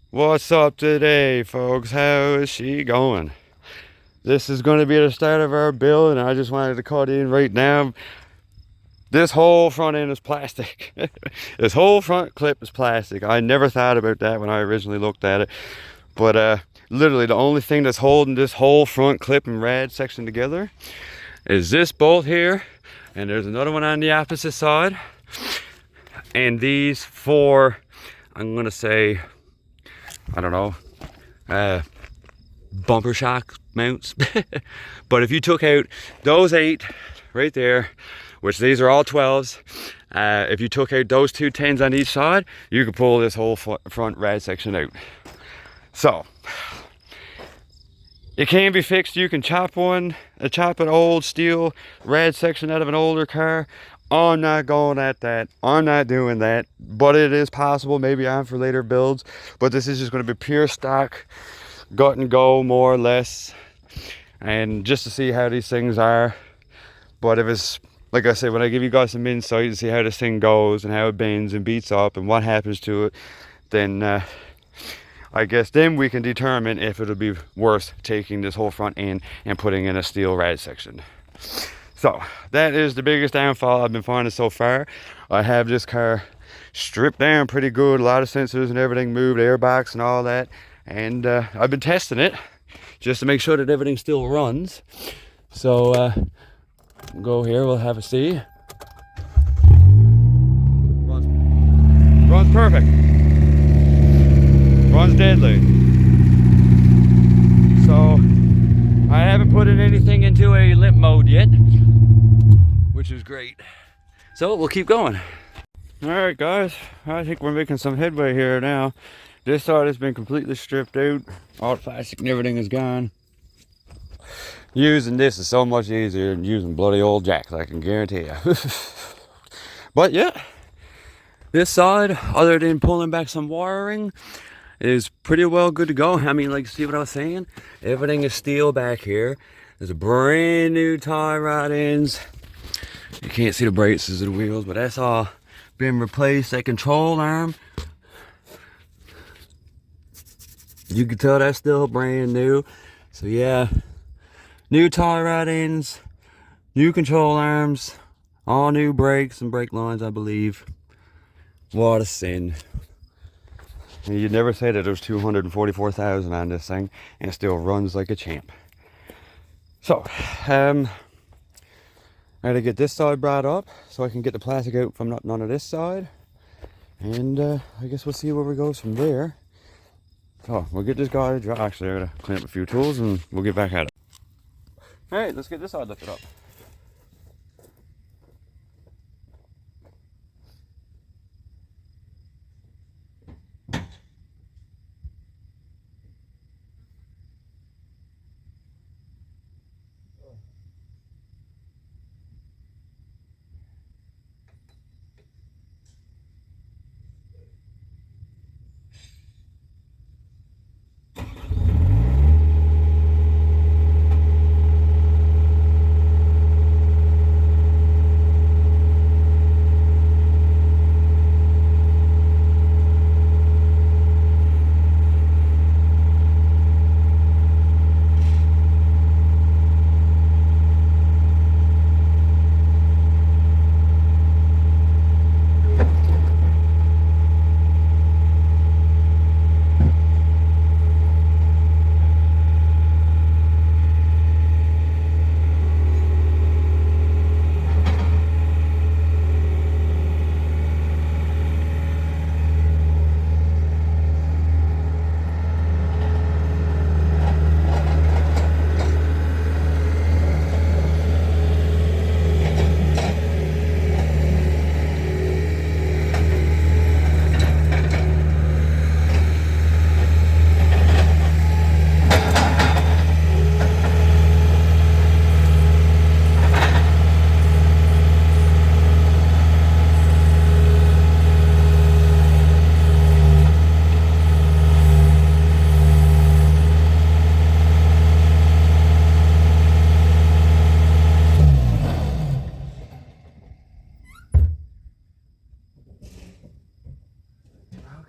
What's up today, folks? How is she going? This is going to be the start of our build, and I just wanted to cut in right now. This whole front end is plastic. This whole front clip is plastic. I never thought about that when I originally looked at it, but literally the only thing that's holding this whole front clip and rad section together is this bolt here, and there's another one on the opposite side, and these four, I'm gonna say, I don't know, bumper shock mounts. But if you took out those 8 right there, which these are all 12s, if you took out those 2 10s on each side, you could pull this whole front rad section out. So it can be fixed. You can chop an old steel rad section out of an older car. I'm not going at that. I'm not doing that, but it is possible, maybe on for later builds. But this is just going to be pure stock, gut and go, more or less, and just to see how these things are. But if it's, like I said, when I give you guys some insight to see how this thing goes and how it bends and beats up and what happens to it, then I guess then we can determine if it'll be worth taking this whole front end and putting in a steel rad section. So that is the biggest downfall I've been finding so far. I have this car stripped down pretty good, a lot of sensors and everything moved, airbox and all that, and I've been testing it just to make sure that everything still runs. So we'll go here, we'll have a see. Runs perfect. Runs deadly. So I haven't put anything into a limp mode yet, which is great. So we'll keep going. All right, guys, I think we're making some headway here now. This side has been completely stripped out. All the plastic and everything is gone. Using this is so much easier than using bloody old jacks, I can guarantee you. But yeah, this side, other than pulling back some wiring, is pretty well good to go. I mean, like, see what I was saying? Everything is steel back here. There's a brand new tie rod ends. You can't see the braces of the wheels, but that's all been replaced. That control arm, you can tell that's still brand new. So yeah, new tie rod ends, new control arms, all new brakes and brake lines, I believe. What a sin. And you'd never say that there's 244,000 on this thing and it still runs like a champ. So I gotta get this side brought up so I can get the plastic out from none of this side, and I guess we'll see where we go from there. So we'll get this guy dry. Actually, I gotta clean up a few tools and we'll get back at it. All right, let's get this side lifted up.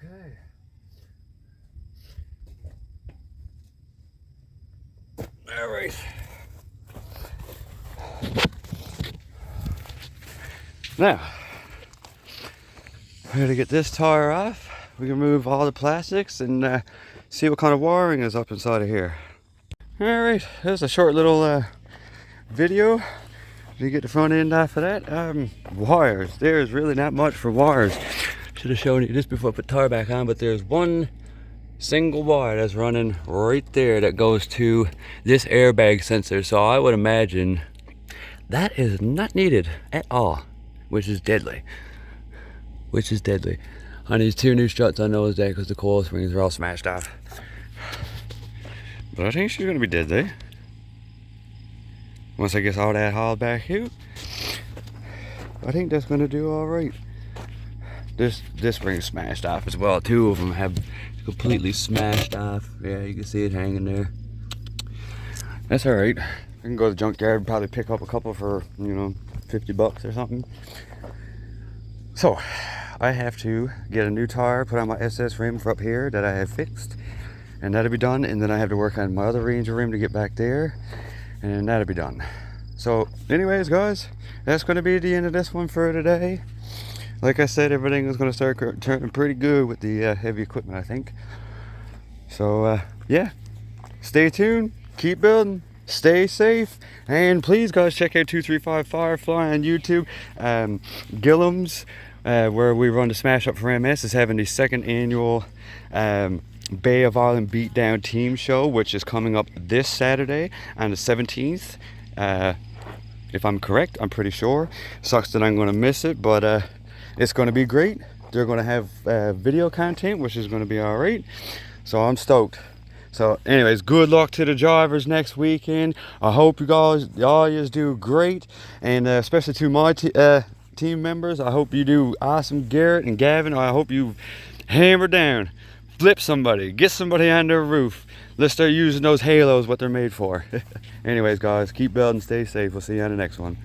Okay. All right. Now, we're gonna get this tire off. We can remove all the plastics and see what kind of wiring is up inside of here. All right, there's a short little video. You get the front end off of that. Wires. There's really not much for wires. Should have shown you this before I put tire back on, but there's one single wire that's running right there that goes to this airbag sensor. So I would imagine that is not needed at all, which is deadly. Which is deadly. On these two new struts, I know is that because the coil springs are all smashed off. But I think she's gonna be deadly. Once I get all that hauled back here, I think that's gonna do all right. This spring's smashed off as well. Two of them have completely smashed off. Yeah, you can see it hanging there. That's all right. I can go to the junkyard and probably pick up a couple for, you know, 50 bucks or something. So, I have to get a new tire, put on my SS rim for up here that I have fixed, and that'll be done. And then I have to work on my other Ranger rim to get back there, and that'll be done. So, anyways, guys, that's going to be the end of this one for today. Like I said, everything is going to start turning pretty good with the heavy equipment, I think. So, yeah, stay tuned, keep building, stay safe, and please, guys, check out 235 Firefly on YouTube. Gillum's, where we run the Smash Up for MS, is having the second annual Bay of Island Beatdown Team Show, which is coming up this Saturday on the 17th. If I'm correct, I'm pretty sure. Sucks that I'm going to miss it, but it's going to be great. They're going to have video content, which is going to be all right. So I'm stoked. So anyways, good luck to the drivers next weekend. I hope you guys, all you do great. And especially to my team members, I hope you do awesome. Garrett and Gavin, I hope you hammer down, flip somebody, get somebody on their roof. Let's start using those halos, what they're made for. Anyways, guys, keep building, stay safe. We'll see you on the next one.